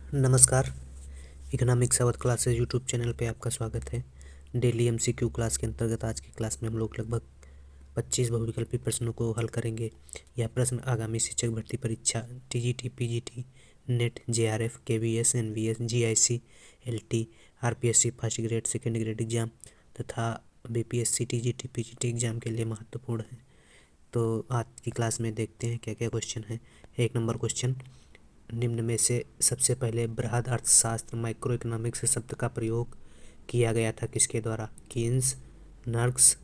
नमस्कार। Economics Awadh classes YouTube channel पे आपका स्वागत है। डेली एमसीक्यू क्लास के अंतर्गत आज की क्लास में हम लोग लगभग 25 बहुविकल्पी प्रश्नों को हल करेंगे। यह प्रश्न आगामी शिक्षक भर्ती परीक्षा TGT, PGT, NET, JRF, KVS, NVS, GIC, LT, RPSC first grade, second grade exam तथा बीपीएससी, टीजीटी, पीजीटी एग्जाम के लिए महत्वपूर्ण है। तो आज की क्लास में देखते हैं क्या क्या क्वेश्चन है। 1 नंबर क्वेश्चन, निम्न में से सबसे पहले बृहद अर्थशास्त्र माइक्रो इकोनॉमिक्स शब्द का प्रयोग किया गया था किसके द्वारा? Keynes, Nurkse,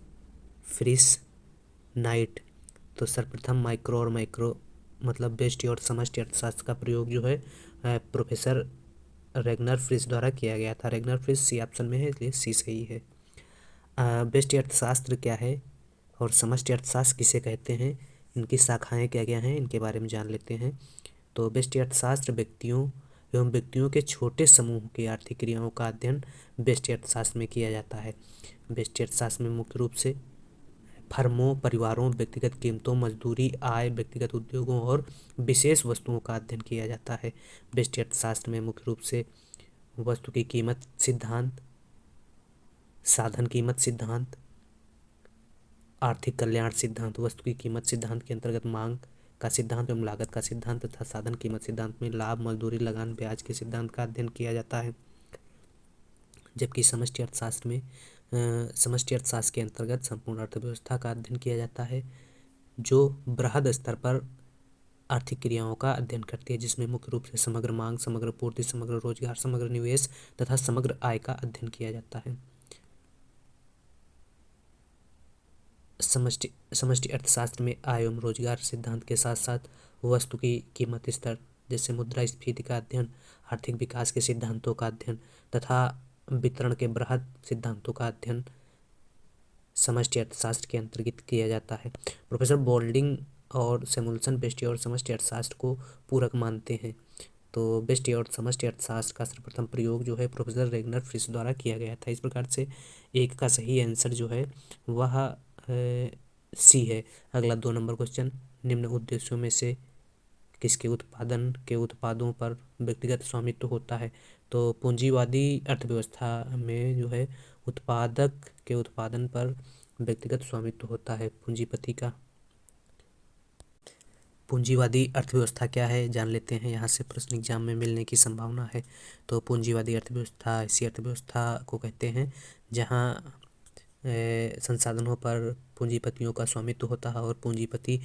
Frisch, Knight. तो सर्वप्रथम माइक्रो और माइक्रो मतलब व्यष्टि और समष्टि अर्थशास्त्र का प्रयोग जो है प्रोफेसर रेगनर फ्रिस द्वारा किया गया था। रेगनर फ्रिस सी ऑप्शन में है, इसलिए सी सही है। व्यष्टि अर्थशास्त्र क्या है और समष्टि अर्थशास्त्र किसे कहते हैं, इनकी शाखाएं क्या क्या हैं, इनके बारे में जान लेते हैं। तो व्यष्टि अर्थशास्त्र व्यक्तियों एवं व्यक्तियों के छोटे समूह की आर्थिक क्रियाओं का अध्ययन व्यष्टि अर्थशास्त्र में किया जाता है। व्यष्टि अर्थशास्त्र में मुख्य रूप से फर्मों, परिवारों, व्यक्तिगत कीमतों, मजदूरी, आय, व्यक्तिगत उद्योगों और विशेष वस्तुओं का अध्ययन किया जाता है। व्यष्टि अर्थशास्त्र में मुख्य रूप से वस्तु की कीमत सिद्धांत, साधन कीमत सिद्धांत, आर्थिक कल्याण सिद्धांत। वस्तु की कीमत सिद्धांत के अंतर्गत मांग का सिद्धांत एवं लागत का सिद्धांत तथा साधन कीमत सिद्धांत में लाभ, मजदूरी, लगान, ब्याज के सिद्धांत का अध्ययन किया जाता है। जबकि समष्टि अर्थशास्त्र में समष्टि अर्थशास्त्र के अंतर्गत संपूर्ण अर्थव्यवस्था का अध्ययन किया जाता है, जो बृहद स्तर पर आर्थिक क्रियाओं का अध्ययन करती है, जिसमें मुख्य रूप से समग्र मांग, समग्र पूर्ति, समग्र रोजगार, समग्र निवेश तथा समग्र आय का अध्ययन किया जाता है। समष्टि अर्थशास्त्र में आय एवं रोजगार सिद्धांत के साथ साथ वस्तु की कीमत स्तर जैसे मुद्रास्फीति का अध्ययन, आर्थिक विकास के सिद्धांतों का अध्ययन तथा वितरण के बृहद सिद्धांतों का अध्ययन समष्टि अर्थशास्त्र के अंतर्गत किया जाता है। प्रोफेसर बोल्डिंग और सैमुअल्सन व्यष्टि और समष्टि अर्थशास्त्र को पूरक मानते हैं। तो व्यष्टि और समष्टि अर्थशास्त्र का सर्वप्रथम प्रयोग जो है प्रोफेसर रेगनर फ्रिस द्वारा किया गया था। इस प्रकार से एक का सही आंसर जो है वह सी है। अगला 2 नंबर क्वेश्चन, निम्न उद्देश्यों में से किसके उत्पादन के उत्पादों पर व्यक्तिगत स्वामित्व होता है? तो पूंजीवादी अर्थव्यवस्था में जो है उत्पादक के उत्पादन पर व्यक्तिगत स्वामित्व होता है पूंजीपति का। पूंजीवादी अर्थव्यवस्था क्या है जान लेते हैं, यहाँ से प्रश्न एग्जाम में मिलने की संभावना है। तो पूंजीवादी अर्थव्यवस्था ऐसी अर्थव्यवस्था को कहते हैं जहाँ संसाधनों पर पूंजीपतियों का स्वामित्व होता है और पूंजीपति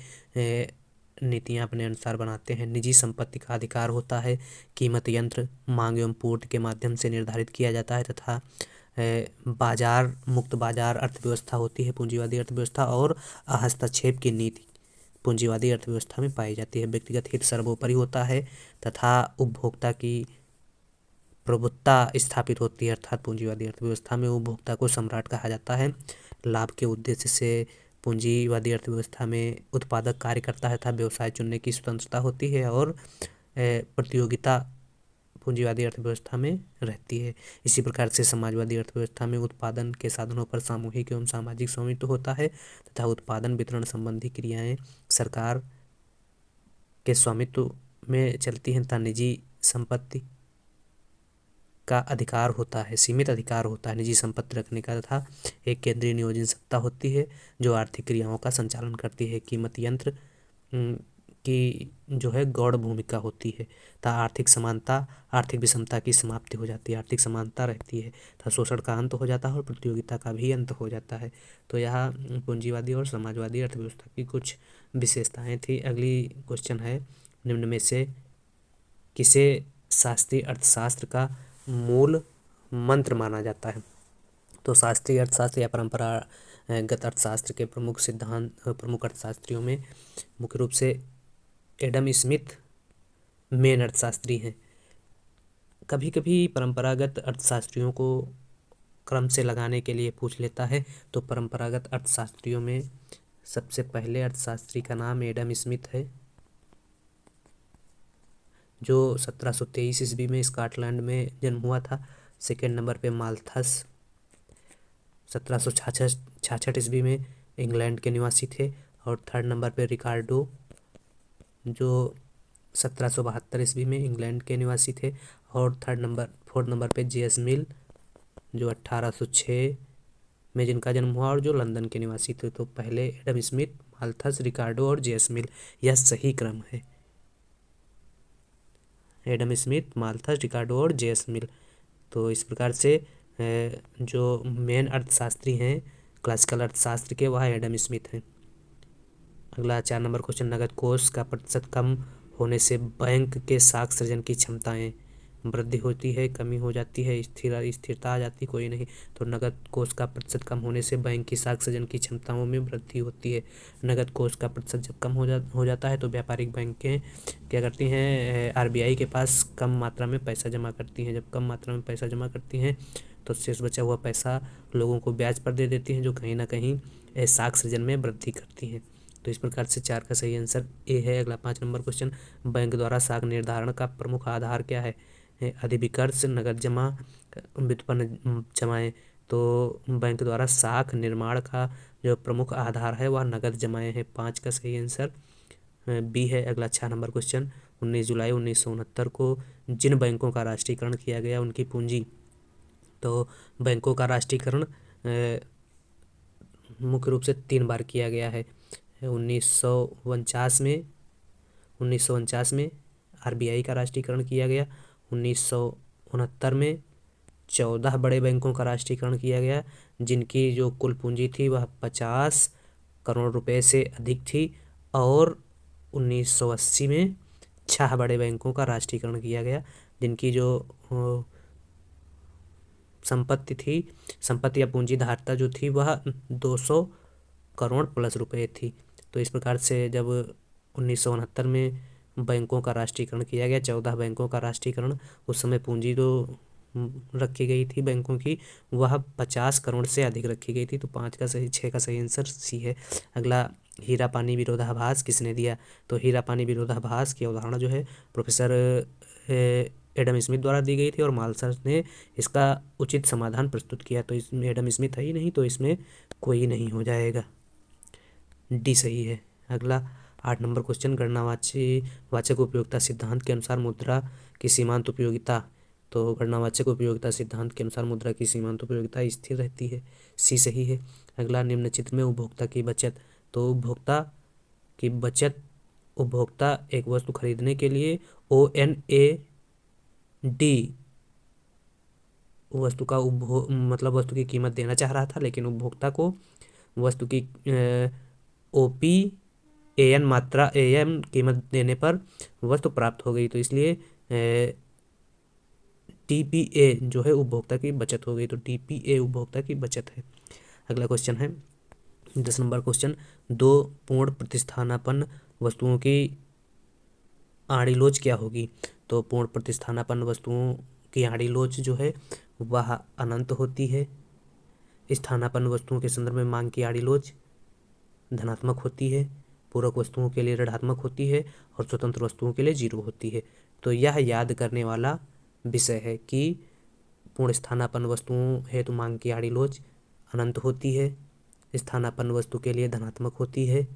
नीतियाँ अपने अनुसार बनाते हैं। निजी संपत्ति का अधिकार होता है। कीमत यंत्र मांग एवं पूर्ति के माध्यम से निर्धारित किया जाता है तथा बाजार मुक्त बाजार अर्थव्यवस्था होती है पूंजीवादी अर्थव्यवस्था। और हस्तक्षेप की नीति पूंजीवादी अर्थव्यवस्था में पाई जाती है। व्यक्तिगत हित सर्वोपरि होता है तथा उपभोक्ता की प्रभुत्ता स्थापित होती है, अर्थात पूंजीवादी अर्थव्यवस्था में उपभोक्ता को सम्राट कहा जाता है। लाभ के उद्देश्य से पूंजीवादी अर्थव्यवस्था में उत्पादक कार्य करता है तथा व्यवसाय चुनने की स्वतंत्रता होती है और प्रतियोगिता पूंजीवादी अर्थव्यवस्था में रहती है। इसी प्रकार से समाजवादी अर्थव्यवस्था में उत्पादन के साधनों पर सामूहिक एवं सामाजिक स्वामित्व होता है तथा उत्पादन वितरण संबंधी क्रियाएं सरकार के स्वामित्व में चलती हैं तथा निजी संपत्ति का अधिकार होता है, सीमित अधिकार होता है निजी संपत्ति रखने का तथा एक केंद्रीय नियोजन सत्ता होती है जो आर्थिक क्रियाओं का संचालन करती है। कीमत यंत्र की जो है गौड़ भूमिका होती है तथा आर्थिक समानता, आर्थिक विषमता की समाप्ति हो जाती है, आर्थिक समानता रहती है तथा शोषण का अंत हो जाता है और प्रतियोगिता का भी अंत हो जाता है। तो यहाँ पूंजीवादी और समाजवादी अर्थव्यवस्था की कुछ विशेषताएं थी। अगली क्वेश्चन है, निम्न में से किसे शास्त्रीय अर्थशास्त्र का मूल मंत्र माना जाता है? तो शास्त्रीय अर्थशास्त्र या परंपरागत अर्थशास्त्र के प्रमुख सिद्धांत प्रमुख अर्थशास्त्रियों में मुख्य रूप से एडम स्मिथ मेन अर्थशास्त्री हैं। कभी कभी परंपरागत अर्थशास्त्रियों को क्रम से लगाने के लिए पूछ लेता है। तो परंपरागत अर्थशास्त्रियों में सबसे पहले अर्थशास्त्री का नाम एडम स्मिथ है, जो 1723 ईस्वी में स्कॉटलैंड में जन्म हुआ था। सेकेंड नंबर पे माल्थस 1766 ईस्वी में इंग्लैंड के निवासी थे। और थर्ड नंबर पे रिकार्डो जो 1772 ईस्वी में इंग्लैंड के निवासी थे। और फोर्थ नंबर पे जेएस मिल जो 1806 में जिनका जन्म हुआ और जो लंदन के निवासी थे। तो पहले एडम स्मिथ, माल्थस, रिकार्डो और जेएस मिल, यह सही क्रम है। एडम स्मिथ, माल्थस, रिकार्डो और जेएस मिल। तो इस प्रकार से जो मेन अर्थशास्त्री हैं क्लासिकल अर्थशास्त्र के, वह एडम स्मिथ हैं। अगला 4 नंबर क्वेश्चन, नगद कोष का प्रतिशत कम होने से बैंक के साख सृजन की क्षमताएं वृद्धि होती है, कमी हो जाती है, स्थिरता आ जाती, कोई नहीं। तो नगद कोष का प्रतिशत कम होने से बैंक की साख सृजन की क्षमताओं में वृद्धि होती है। नगद कोष का प्रतिशत जब कम हो जाता है तो व्यापारिक बैंकें क्या करती हैं, आरबीआई के पास कम मात्रा में पैसा जमा करती हैं। जब कम मात्रा में पैसा जमा करती हैं तो शेष बचा हुआ पैसा लोगों को ब्याज पर दे देती हैं, जो कहीं ना कहीं साख सृजन में वृद्धि करती हैं। तो इस प्रकार से 4 का सही आंसर ए है। अगला 5 नंबर क्वेश्चन, बैंक द्वारा साख निर्धारण का प्रमुख आधार क्या है? अधिविकर्ष, नगद जमा, व्युत्पन्न जमाएं। तो बैंक द्वारा साख निर्माण का जो प्रमुख आधार है वह नगद जमाएं है। 5 का सही आंसर बी है। अगला 6 नंबर क्वेश्चन, 19 जुलाई 1969 को जिन बैंकों का राष्ट्रीयकरण किया गया उनकी पूंजी। तो बैंकों का राष्ट्रीयकरण मुख्य रूप से 3 बार किया गया है। 1949 में आरबीआई का राष्ट्रीयकरण किया गया। 1969 में 14 बड़े बैंकों का राष्ट्रीयकरण किया गया, जिनकी जो कुल पूंजी थी वह 50 करोड़ रुपए से अधिक थी। और 1980 में 6 बड़े बैंकों का राष्ट्रीयकरण किया गया, जिनकी जो संपत्ति या पूंजी धारता जो थी वह 200 करोड़ प्लस रुपए थी। तो इस प्रकार से जब 1969 में बैंकों का राष्ट्रीयकरण किया गया, 14 बैंकों का राष्ट्रीयकरण, उस समय पूंजी जो रखी गई थी बैंकों की वह 50 करोड़ से अधिक रखी गई थी। तो 6 का सही आंसर सी है। अगला, हीरा पानी विरोधाभास किसने दिया? तो हीरा पानी विरोधाभास की अवधारणा जो है प्रोफेसर एडम स्मिथ द्वारा दी गई थी और माल्थस ने इसका उचित समाधान प्रस्तुत किया। तो इसमें एडम स्मिथ है ही नहीं, तो इसमें कोई नहीं हो जाएगा, डी सही है। अगला 8 नंबर क्वेश्चन, गणनावाचक उपयोगिता सिद्धांत के अनुसार मुद्रा की सीमांत उपयोगिता। तो गणनावाचक उपयोगिता सिद्धांत के अनुसार मुद्रा की सीमांत उपयोगिता स्थिर रहती है, सी सही है। अगला, निम्न चित्र में उपभोक्ता की बचत। तो उपभोक्ता एक वस्तु खरीदने के लिए ONAD वस्तु का वस्तु की कीमत देना चाह रहा था, लेकिन उपभोक्ता को वस्तु की OPAN मात्रा AM कीमत देने पर वस्तु प्राप्त हो गई। तो इसलिए TPA जो है उपभोक्ता की बचत हो गई। तो TPA उपभोक्ता की बचत है। अगला क्वेश्चन है 10 नंबर क्वेश्चन, 2 पूर्ण प्रतिस्थानापन्न वस्तुओं की आड़ी लोच क्या होगी? तो पूर्ण प्रतिस्थानापन्न वस्तुओं की आड़ी लोच जो है वह अनंत होती है। स्थानापन्न वस्तुओं के संदर्भ में मांग की आड़ी लोच धनात्मक होती है, पूरक वस्तुओं के लिए ऋणात्मक होती है और स्वतंत्र वस्तुओं के लिए 0 होती है। तो यह याद करने वाला विषय है कि पूर्ण स्थानापन्न वस्तुओं हेतु मांग की आड़ी लोच अनंत होती है, स्थानापन्न वस्तु के लिए धनात्मक होती है,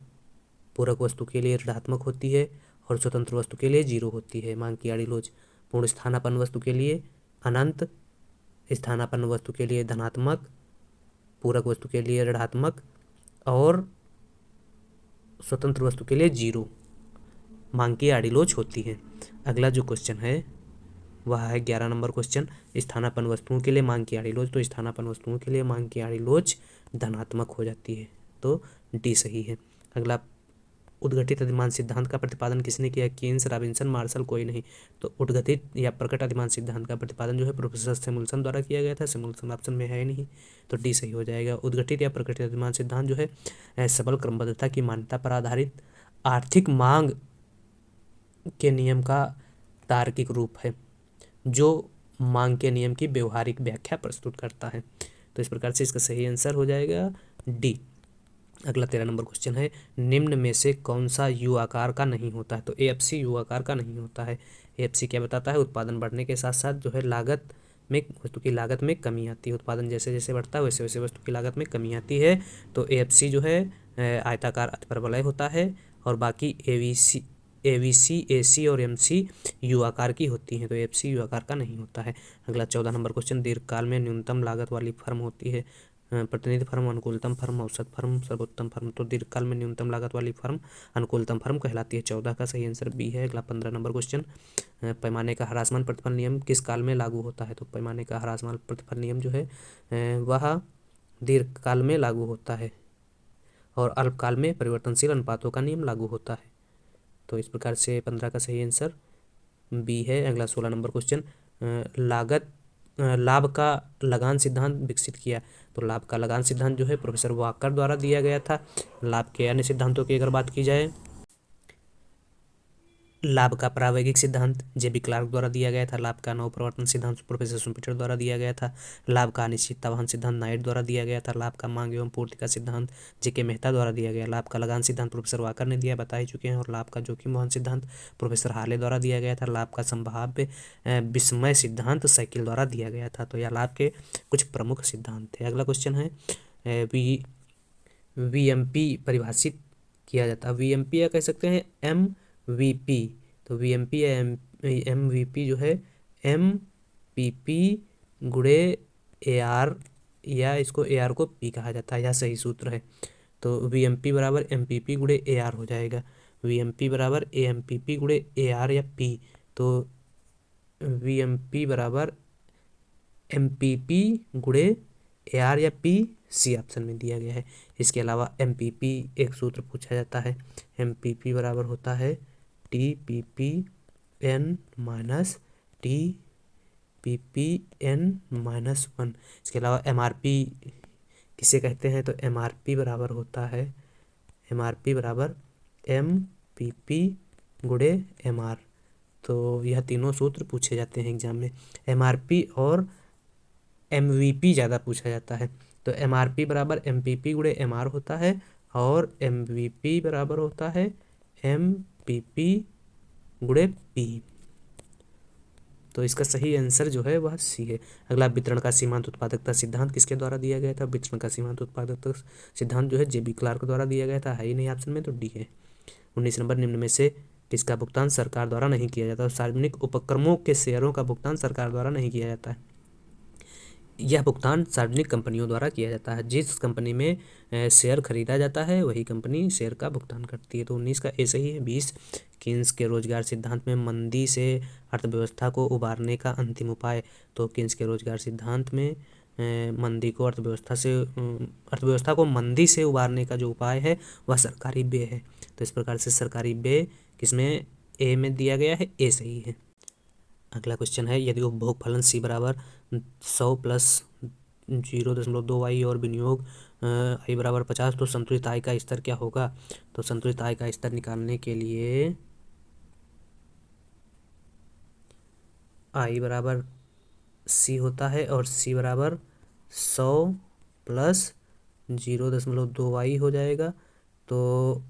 पूरक वस्तु के लिए ऋणात्मक होती है और स्वतंत्र वस्तु के लिए 0 होती है। मांग की आड़ी लोच पूर्ण स्थानापन्न वस्तु के लिए अनंत, स्थानापन्न वस्तु के लिए धनात्मक, पूरक वस्तु के लिए ऋणात्मक और स्वतंत्र वस्तु के लिए 0 मांग की आड़ी लोच होती है। अगला जो क्वेश्चन है वह है 11 नंबर क्वेश्चन, स्थानापन्न वस्तुओं के लिए मांग की आड़ी लोच। तो स्थानापन्न वस्तुओं के लिए मांग की आड़ी लोच धनात्मक हो जाती है, तो डी सही है। अगला, उद्घटित अधिमान सिद्धांत का प्रतिपादन किसने किया? कीन्स, रॉबिन्सन, मार्शल, कोई नहीं। तो उद्घटित या प्रकट अधिमान सिद्धांत का प्रतिपादन जो है प्रोफेसर सैमुअल्सन द्वारा किया गया था। सैमुअल्सन ऑप्शन में है नहीं, तो डी सही हो जाएगा। उद्घटित या प्रकटित अधिमान सिद्धांत जो है सबल क्रमबद्धता की मान्यता पर आधारित आर्थिक मांग के नियम का तार्किक रूप है, जो मांग के नियम की व्यवहारिक व्याख्या प्रस्तुत करता है। तो इस प्रकार से इसका सही आंसर हो जाएगा डी। अगला 13 नंबर क्वेश्चन है, निम्न में से कौन सा यू आकार का नहीं होता है? तो AFC यू आकार का नहीं होता है। AFC क्या बताता है? उत्पादन बढ़ने के साथ साथ जो है वस्तु की लागत में कमी आती है। उत्पादन जैसे जैसे बढ़ता है वैसे वैसे वस्तु की लागत में कमी आती है। तो AFC जो है आयताकार अतिपरवलय होता है और बाकी AVC, AC और MC यू आकार की होती हैं, तो FC यू आकार का नहीं होता है। अगला 14 नंबर क्वेश्चन, दीर्घकाल में न्यूनतम लागत वाली फर्म होती है प्रतिनिधि फर्म, अनुकूलतम फर्म, औसत फर्म, सर्वोत्तम फर्म। तो दीर्घकाल में न्यूनतम लागत वाली फर्म अनुकूलतम फर्म कहलाती है। 14 का सही आंसर बी है। अगला 15 नंबर क्वेश्चन, पैमाने का ह्रासमान प्रतिफल नियम किस काल में लागू होता है? तो पैमाने का ह्रासमान प्रतिफल नियम जो है वह दीर्घकाल में लागू होता है और अल्पकाल में परिवर्तनशील अनुपातों का नियम लागू होता है। तो इस प्रकार से 15 का सही आंसर बी है। अगला 16 नंबर क्वेश्चन, लाभ का लगान सिद्धांत विकसित किया। तो लाभ का लगान सिद्धांत जो है प्रोफेसर वाकर द्वारा दिया गया था। लाभ के अन्य सिद्धांतों की अगर बात की जाए, लाभ का प्रायोगिक सिद्धांत JB क्लार्क द्वारा दिया गया था। लाभ का नवप्रवर्तन सिद्धांत प्रोफेसर सुपीटर द्वारा दिया गया था। लाभ का अनिश्चिततावाहन सिद्धांत नाइट द्वारा दिया गया था। लाभ का मांग एवं पूर्ति का सिद्धांत JK मेहता द्वारा दिया गया। लाभ का लगान सिद्धांत प्रोफेसर वाकर ने दिया, बता ही चुके हैं। और लाभ का जोखिम वहन सिद्धांत प्रोफेसर हार्ले द्वारा दिया गया था। लाभ का संभाव्य विस्मय सिद्धांत साइकिल द्वारा दिया गया था। तो यह लाभ के कुछ प्रमुख सिद्धांत थे। अगला क्वेश्चन है, VMP परिभाषित किया जाता है। VMP या कह सकते हैं MVP। तो VMP या MVP जो है MPP गुणे AR, या इसको AR को P कहा जाता है, यह सही सूत्र है। तो VMP बराबर MPP गुणे AR हो जाएगा। VMP बराबर AMPP गुणे AR या P। तो VMP बराबर MPP गुणे AR या P, C ऑप्शन में दिया गया है। इसके अलावा MPP एक सूत्र पूछा जाता है। MPP बराबर होता है TPPN माइनस TPPN-1। इसके अलावा MRP किसे कहते हैं? तो MRP बराबर होता है, MRP बराबर MPP गुणे MR। तो यह तीनों सूत्र पूछे जाते हैं एग्जाम में। MRP और MVP ज़्यादा पूछा जाता है। तो MRP बराबर MPP गुणे MR होता है और MVP बराबर होता है MPP गुणे P। तो इसका सही आंसर जो है वह C है। अगला, वितरण का सीमांत उत्पादकता सिद्धांत किसके द्वारा दिया गया था? वितरण का सीमांत उत्पादकता सिद्धांत जो है JB क्लार्क द्वारा दिया गया था। है ही नहीं ऑप्शन में, तो D है। 19 नंबर, निम्न में से किसका भुगतान सरकार द्वारा नहीं किया जाता? सार्वजनिक उपक्रमों के शेयरों का भुगतान सरकार द्वारा नहीं किया जाता है। यह भुगतान सार्वजनिक कंपनियों द्वारा किया जाता है। जिस कंपनी में शेयर खरीदा जाता है वही कंपनी शेयर का भुगतान करती है। तो 19 का ए सही है। 20, किन्स के रोजगार सिद्धांत में मंदी से अर्थव्यवस्था को उबारने का अंतिम उपाय। तो किन्स के रोजगार सिद्धांत में मंदी को अर्थव्यवस्था को मंदी से उबारने का जो उपाय है वह सरकारी व्यय है। तो इस प्रकार से सरकारी व्यय किसमें? ए में दिया गया है, ए सही है। अगला क्वेश्चन है, यदि उपभोग फलन C बराबर 100 प्लस 0.2y और विनियोग I बराबर 50, तो संतुलित आय का स्तर क्या होगा? तो संतुलित आय का स्तर निकालने के लिए I बराबर C होता है और C बराबर 100 प्लस 0.2y हो जाएगा। तो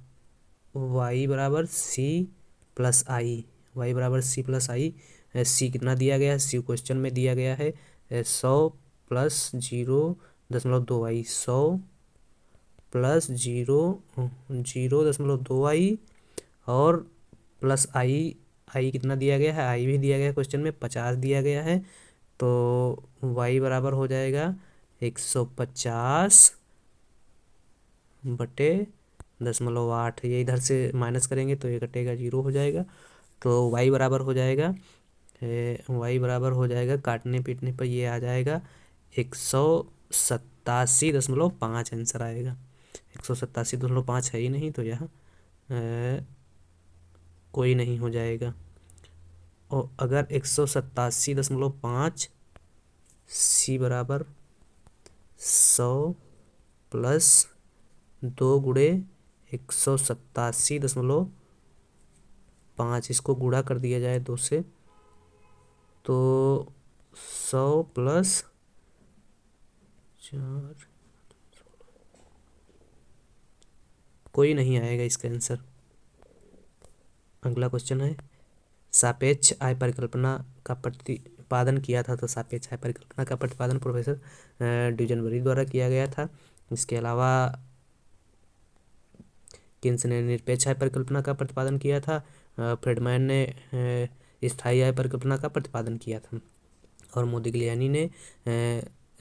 y बराबर C प्लस I, y बराबर C प्लस I। C कितना दिया गया है? C क्वेश्चन में दिया गया है 100 प्लस 0.2y, 100 प्लस 0.2y और प्लस I कितना दिया गया है? I भी दिया गया है क्वेश्चन में, 50 दिया गया है। तो y बराबर हो जाएगा 150 बटे 0.8। ये इधर से माइनस करेंगे तो ये कटेगा, 0 हो जाएगा। तो y बराबर हो जाएगा काटने पीटने पर ये आ जाएगा 187.5 आंसर आएगा। 187.5 है ही नहीं, तो यह कोई नहीं हो जाएगा। और अगर 187.5 C बराबर 100 प्लस 2 गुणे 187.5, इसको गुणा कर दिया जाए 2 से, तो 100 प्लस 4, कोई नहीं आएगा इसका आंसर। अगला क्वेश्चन है, सापेक्ष आय परिकल्पना का प्रतिपादन किया था। तो सापेक्ष आय परिकल्पना का प्रतिपादन प्रोफेसर ड्यूजनबरी द्वारा किया गया था। इसके अलावा किन्स ने निरपेक्ष आय परिकल्पना का प्रतिपादन किया था? फ्रीडमैन ने स्थायी आय परिकल्पना का प्रतिपादन किया था और मोदिग्लियानी ने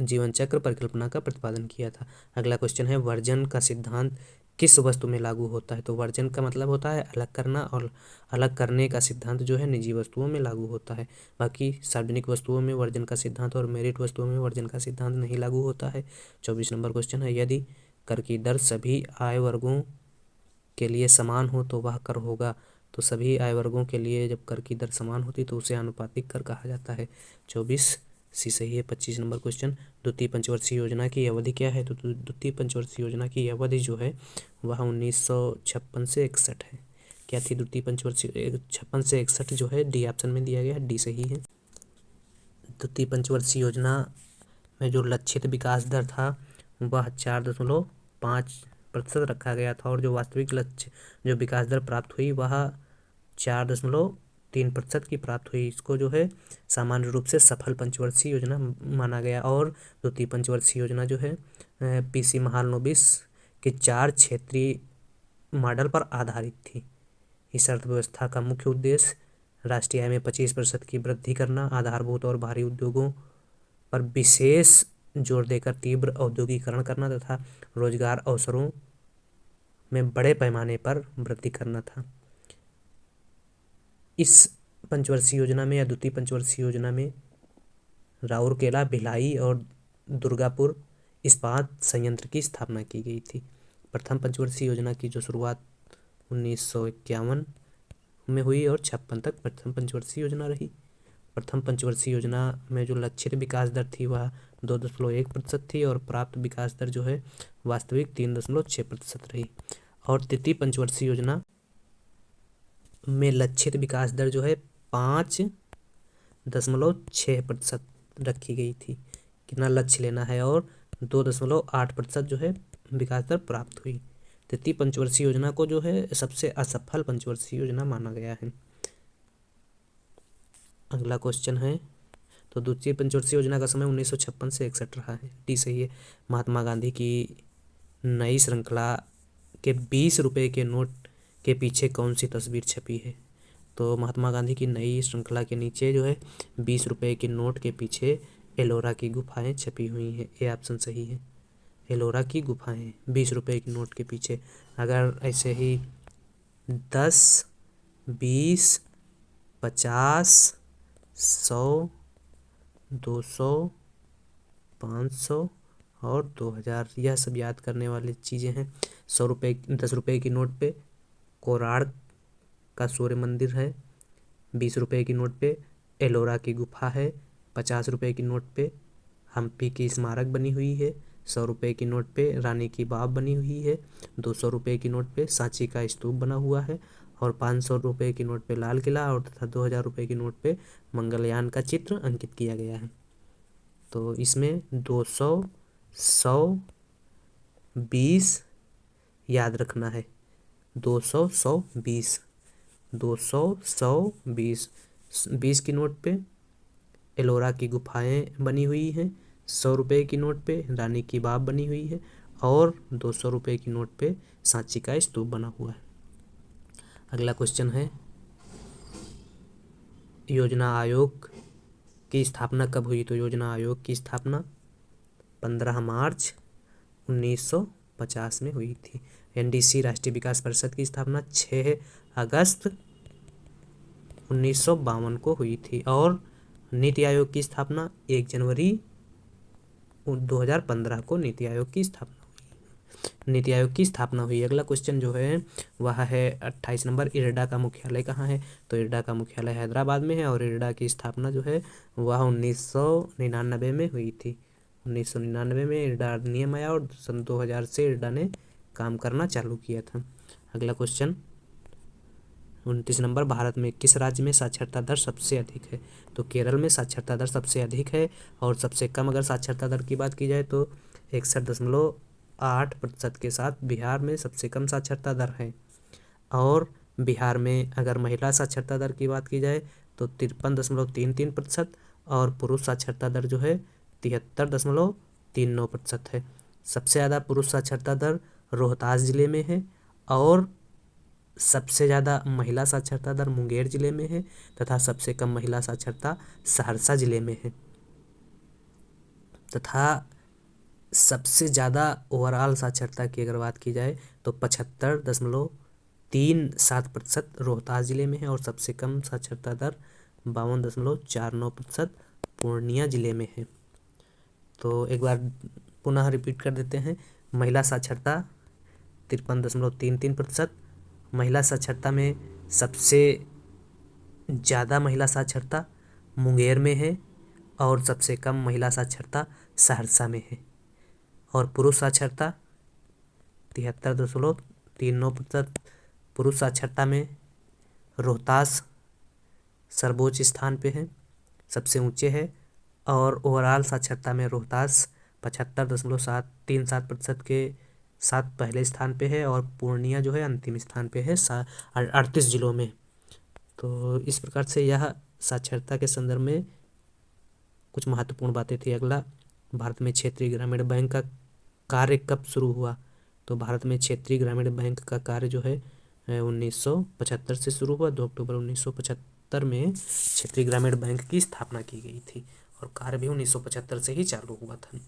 जीवन चक्र परिकल्पना का प्रतिपादन किया था। अगला क्वेश्चन है वर्जन का सिद्धांत किस वस्तु में लागू होता है? तो वर्जन का मतलब होता है अलग करना, और अलग करने का सिद्धांत जो है निजी वस्तुओं में लागू होता है। बाकी सार्वजनिक वस्तुओं में वर्जन का सिद्धांत और मेरिट वस्तुओं में वर्जन का सिद्धांत नहीं लागू होता है। 24 नंबर क्वेश्चन है यदि कर की दर सभी आय वर्गों के लिए समान हो तो वह कर होगा। तो सभी आय वर्गों के लिए जब कर की दर समान होती तो उसे आनुपातिक कर कहा जाता है। 24 सी सही है। 25 नंबर क्वेश्चन द्वितीय पंचवर्षीय योजना की अवधि क्या है? तो द्वितीय पंचवर्षीय योजना की अवधि जो है वह 1956 से 61 है। क्या थी द्वितीय पंचवर्षीय? 56 से 61 जो है डी ऑप्शन में दिया गया है, डी सही है। द्वितीय पंचवर्षीय योजना में जो लक्षित विकास दर था वह 4.5% रखा गया था और जो वास्तविक लक्ष्य जो विकास दर प्राप्त हुई वह 4.3% की प्राप्त हुई। इसको जो है सामान्य रूप से सफल पंचवर्षीय योजना माना गया। और द्वितीय पंचवर्षीय योजना जो है पीसी महालनोबिस के 4 क्षेत्रीय मॉडल पर आधारित थी। इस अर्थव्यवस्था का मुख्य उद्देश्य राष्ट्रीय आय में 25% की वृद्धि करना, आधारभूत और भारी उद्योगों पर विशेष जोर देकर तीव्र औद्योगिकरण करना तथा रोजगार अवसरों में बड़े पैमाने पर वृद्धि करना था। इस पंचवर्षीय योजना में या द्वितीय पंचवर्षीय योजना में राउरकेला, भिलाई और दुर्गापुर इस्पात संयंत्र की स्थापना की गई थी। प्रथम पंचवर्षीय योजना की जो शुरुआत 1951 में हुई और 56 तक प्रथम पंचवर्षीय योजना रही। प्रथम पंचवर्षीय योजना में जो लक्षित विकास दर थी वह 2.1% थी और प्राप्त विकास दर जो है वास्तविक 3.6% रही। और तृतीय पंचवर्षीय योजना में लक्षित विकास दर जो है 5.6% रखी गई थी। कितना लक्ष्य लेना है, और 2.8% जो है विकास दर प्राप्त हुई। तृतीय पंचवर्षीय योजना को जो है सबसे असफल पंचवर्षीय योजना माना गया है। अगला क्वेश्चन है तो द्वितीय पंचवर्षीय योजना का समय 1956 से 61 रहा है, डी सही है। महात्मा गांधी की नई श्रृंखला के 20 रुपये के नोट के पीछे कौन सी तस्वीर छपी है? तो महात्मा गांधी की नई श्रृंखला के नीचे जो है 20 रुपये के नोट के पीछे एलोरा की गुफाएं छपी हुई हैं, ए ऑप्शन सही है। एलोरा की गुफाएं 20 रुपये के नोट के पीछे। अगर ऐसे ही 10, 20, 50, 100, 200, 500 और 2000 यह सब याद करने वाली चीज़ें हैं। 100 रुपये 10 रुपये की नोट पे कोणार्क का सूर्य मंदिर है, 20 रुपये की नोट पे एलोरा की गुफा है, 50 रुपये की नोट पे हम्पी की स्मारक बनी हुई है, 100 रुपये की नोट पे रानी की बाव बनी हुई है, 200 रुपये की नोट पे सांची का स्तूप बना हुआ है और 500 रुपये की नोट पे लाल किला और तथा 2000 रुपये की नोट पे मंगलयान का चित्र अंकित किया गया है। तो इसमें 200, 100, 20 याद रखना है। 200, 100, 20, 200, 100, 20। 20 की नोट पे एलोरा की गुफाएं बनी हुई हैं, 100 रुपये की नोट पे रानी की बाव बनी हुई है और 200 रुपये की नोट पे सांची का स्तूप बना हुआ है। अगला क्वेश्चन है योजना आयोग की स्थापना कब हुई? तो योजना आयोग की स्थापना 15 मार्च 1950 में हुई थी। एनडीसी राष्ट्रीय विकास परिषद की स्थापना 6 अगस्त 1952 को हुई थी और नीति आयोग की स्थापना 1 जनवरी 2015 को नीति आयोग की स्थापना हुई। अगला क्वेश्चन जो है वह है 28 नंबर, इरडा का मुख्यालय कहाँ है? तो इरडा का मुख्यालय हैदराबाद में है और इरडा की स्थापना जो है वह 1999 में हुई थी। 1999 में इरडा अधिनियम आया और सन 2000 से इरडा ने काम करना चालू किया था। अगला क्वेश्चन 29 नंबर, भारत में किस राज्य में साक्षरता दर सबसे अधिक है? तो केरल में साक्षरता दर सबसे अधिक है और सबसे कम अगर साक्षरता दर की बात की जाए तो 61.8% के साथ बिहार में सबसे कम साक्षरता दर है। और बिहार में अगर महिला साक्षरता दर की बात की जाए तो 53.33% और पुरुष साक्षरता दर जो है 73.39% है। सबसे ज़्यादा पुरुष साक्षरता दर रोहतास जिले में है और सबसे ज़्यादा महिला साक्षरता दर मुंगेर जिले में है तथा सबसे कम महिला साक्षरता सहरसा जिले में है। तथा सबसे ज़्यादा ओवरऑल साक्षरता की अगर बात की जाए तो 75.37% रोहतास जिले में है और सबसे कम साक्षरता दर 52.49% पूर्णिया जिले में है। तो एक बार पुनः रिपीट कर देते हैं। महिला साक्षरता 53.33%। महिला साक्षरता में सबसे ज़्यादा महिला साक्षरता मुंगेर में है और सबसे कम महिला साक्षरता सहरसा में है। और पुरुष साक्षरता 73.39%। पुरुष साक्षरता में रोहतास सर्वोच्च स्थान पे है, सबसे ऊंचे है। और ओवरऑल साक्षरता में रोहतास 75.737% के साथ पहले स्थान पे है और पूर्णिया जो है अंतिम स्थान पे है 38 जिलों में। तो इस प्रकार से यह साक्षरता के संदर्भ में कुछ महत्वपूर्ण बातें थी। अगला, भारत में क्षेत्रीय ग्रामीण बैंक का कार्य कब शुरू हुआ? तो भारत में क्षेत्रीय ग्रामीण बैंक का कार्य जो है 1975 से शुरू हुआ। 2 अक्टूबर 1975 में क्षेत्रीय ग्रामीण बैंक की स्थापना की गई थी और कार्य भी 1975 से ही चालू हुआ था।